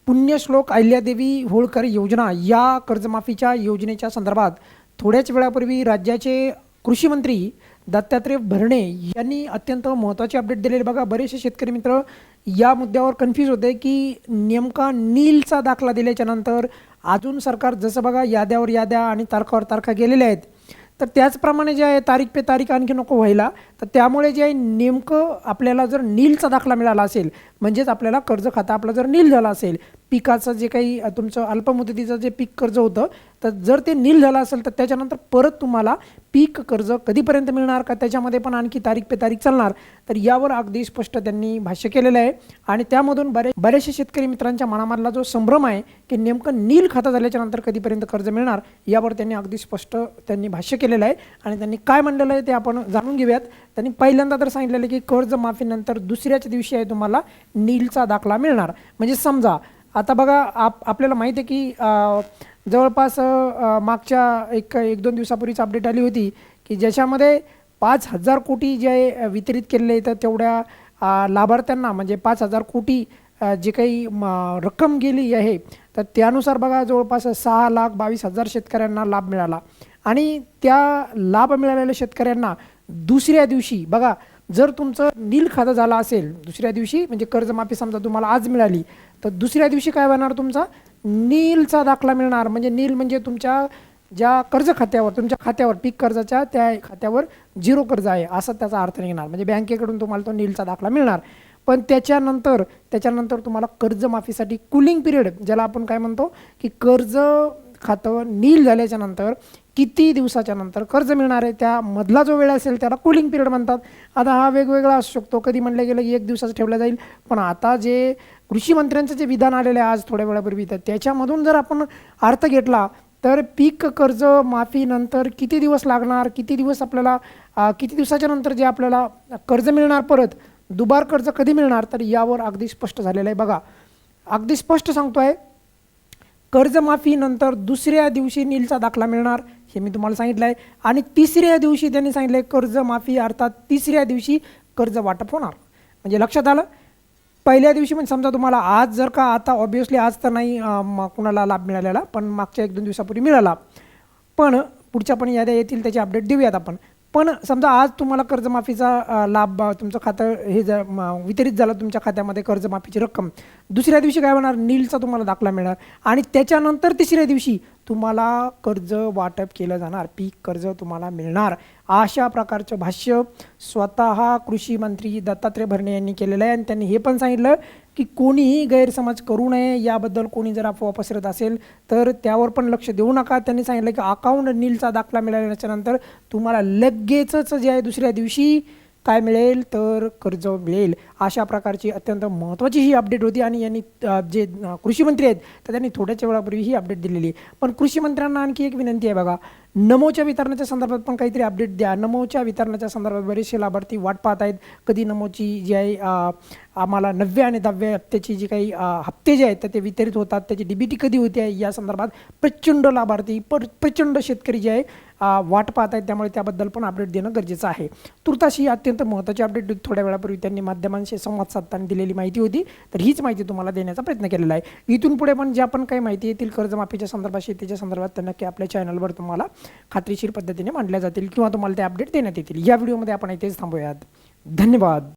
पुण्यश्लोक अहिल्यादेवी होळकर योजना या कर्जमाफीच्या योजनेच्या संदर्भात थोड्याच वेळापूर्वी राज्याचे कृषी मंत्री दत्तात्रय भरणे यांनी अत्यंत महत्त्वाचे अपडेट दिलेले. बघा, बरेचसे शेतकरी मित्र या मुद्द्यावर कन्फ्यूज होते की नेमका नीलचा दाखला दिल्याच्या नंतर अजून सरकार जसं बघा याद्यावर याद्या आणि तारखावर तारखा गेलेल्या आहेत, तर त्याचप्रमाणे जे आहे तारीख पे तारीख आणखी नको व्हायला, तर त्यामुळे जे आहे नेमकं आपल्याला जर नीलचा दाखला मिळाला असेल म्हणजेच आपल्याला कर्ज खाता आपलं जर नील झालं असेल, पिकाचं जे काही तुमचं अल्पमुदतीचं जे पीक कर्ज होतं, तर जर ते नील झालं असेल तर त्याच्यानंतर परत तुम्हाला पीक कर्ज कधीपर्यंत मिळणार का त्याच्यामध्ये पण आणखी तारीख पे तारीख चालणार, तर यावर अगदी स्पष्ट त्यांनी भाष्य केलेलं आहे. आणि त्यामधून बरेचसे शेतकरी मित्रांच्या मनामधला जो संभ्रम आहे की नेमकं नील खाता झाल्याच्या नंतर कधीपर्यंत कर्ज मिळणार यावर त्यांनी अगदी स्पष्ट त्यांनी भाष्य केलेलं आहे. आणि त्यांनी काय म्हणलेलं आहे ते आपण जाणून घेऊयात. त्यांनी पहिल्यांदा तर सांगितलेलं की कर्जमाफीनंतर दुसऱ्याच दिवशी आहे तुम्हाला नीलचा दाखला मिळणार. म्हणजे समजा आता बघा आपल्याला माहिती आहे की जवळपास मागच्या एक दोन दिवसापूर्वीच अपडेट आली होती की ज्याच्यामध्ये 5,000 कोटी जे आहे वितरित केलेले आहेत, तर तेवढ्या लाभार्थ्यांना म्हणजे 5,000 कोटी जे काही रक्कम गेली आहे, तर त्यानुसार बघा जवळपास 6,22,000 शेतकऱ्यांना लाभ मिळाला. आणि त्या लाभ मिळालेल्या शेतकऱ्यांना दुसऱ्या दिवशी बघा, जर तुमचं नील खातं झालं असेल दुसऱ्या दिवशी म्हणजे कर्जमाफी समजा तुम्हाला आज मिळाली, तर दुसऱ्या दिवशी काय होणार, तुमचा नीलचा दाखला मिळणार. म्हणजे नील म्हणजे तुमच्या ज्या कर्ज खात्यावर तुमच्या खात्यावर पीक कर्जाच्या त्या खात्यावर झिरो कर्ज आहे असं त्याचा अर्थ निघणार. म्हणजे बँकेकडून तुम्हाला तो नीलचा दाखला मिळणार. पण त्याच्यानंतर तुम्हाला कर्जमाफीसाठी कूलिंग पिरियड ज्याला आपण काय म्हणतो की कर्ज खातं नील झाल्याच्या नंतर किती दिवसाच्या नंतर कर्ज मिळणार आहे त्यामधला जो वेळ असेल त्याला कूलिंग पिरियड म्हणतात. आता हा वेगवेगळा असू शकतो, कधी म्हणलं गेलं की 1 दिवसाचं ठेवलं जाईल, पण आता जे कृषी मंत्र्यांचं जे विधान आलेलं आहे आज थोड्या वेळापूर्वी, तर त्याच्यामधून जर आपण अर्थ घेतला तर पीक कर्ज माफीनंतर किती दिवस लागणार, किती दिवस आपल्याला किती दिवसाच्या नंतर जे आपल्याला कर्ज मिळणार, परत दुबार कर्ज कधी मिळणार, तर यावर अगदी स्पष्ट झालेलं आहे. बघा, अगदी स्पष्ट सांगतो आहे, कर्जमाफीनंतर दुसऱ्या दिवशी नीलचा दाखला मिळणार हे मी तुम्हाला सांगितलं आहे. आणि तिसऱ्या दिवशी त्यांनी सांगितलं आहे कर्जमाफी अर्थात तिसऱ्या दिवशी कर्ज वाटप होणार. म्हणजे लक्षात आलं, पहिल्या दिवशी म्हणजे समजा तुम्हाला आज जर का आता ऑब्वियसली आज तर नाही कुणाला लाभ मिळालेला, पण मागच्या 1-2 दिवसापूर्वी मिळाला, पण पुढच्या पण याद्या येतील त्याची अपडेट देऊयात आपण. पण समजा आज तुम्हाला कर्जमाफीचा लाभ तुमचं खातं हे वितरित झालं तुमच्या खात्यामध्ये कर्जमाफीची रक्कम, दुसऱ्या दिवशी काय होणार, नीलचा तुम्हाला दाखला मिळणार. आणि त्याच्यानंतर तिसऱ्या दिवशी तुम्हाला कर्ज वाटप केलं जाणार, पीक कर्ज तुम्हाला मिळणार. अशा प्रकारचं भाष्य स्वतः कृषी मंत्री दत्तात्रय भरणे यांनी केलेलं आहे. आणि त्यांनी हे पण सांगितलं की कोणीही गैरसमज करू नये, याबद्दल कोणी जर अफवा पसरत असेल तर त्यावर पण लक्ष देऊ नका. त्यांनी सांगितलं की अकाउंट नीलचा दाखला मिळाल्याच्या नंतर तुम्हाला लगेचच जे आहे दुसऱ्या दिवशी काय मिळेल, तर कर्ज मिळेल. अशा प्रकारची अत्यंत महत्त्वाची ही अपडेट होती. आणि यांनी जे कृषी मंत्री आहेत तर त्यांनी थोड्याच्या वेळापूर्वी ही अपडेट दिलेली आहे. पण कृषी मंत्र्यांना आणखी एक विनंती आहे, बघा, नमोच्या वितरणाच्या संदर्भात पण काहीतरी अपडेट द्या. नमोच्या वितरणाच्या संदर्भात बरेचसे लाभार्थी वाट पाहत आहेत, कधी नमोची जी आहे आम्हाला 9व्या आणि 10व्या हप्त्याची जी काही हप्ते जे आहेत तर ते वितरित होतात, त्याची DBT कधी होते आहे या संदर्भात प्रचंड लाभार्थी प्रचंड शेतकरी जे आहे वाट पाहत आहेत. त्यामुळे त्याबद्दल पण अपडेट देणं गरजेचं आहे. तुर्तास ही अत्यंत महत्त्वाची अपडेट थोड्या वेळापूर्वी त्यांनी माध्यमांशी संवाद साधताना दिलेली माहिती होती, तर हीच माहिती तुम्हाला देण्याचा प्रयत्न केलेला आहे. इथून पुढे पण ज्या पण काही माहिती येतील कर्जमाफीच्या संदर्भात शेतीच्या संदर्भात तर नक्की आपल्या चॅनलवर तुम्हाला खात्रीशीर पद्धतीने मांडल्या जातील किंवा तुम्हाला ते अपडेट देण्यात येतील. या व्हिडिओमध्ये आपण इथेच थांबूयात. धन्यवाद.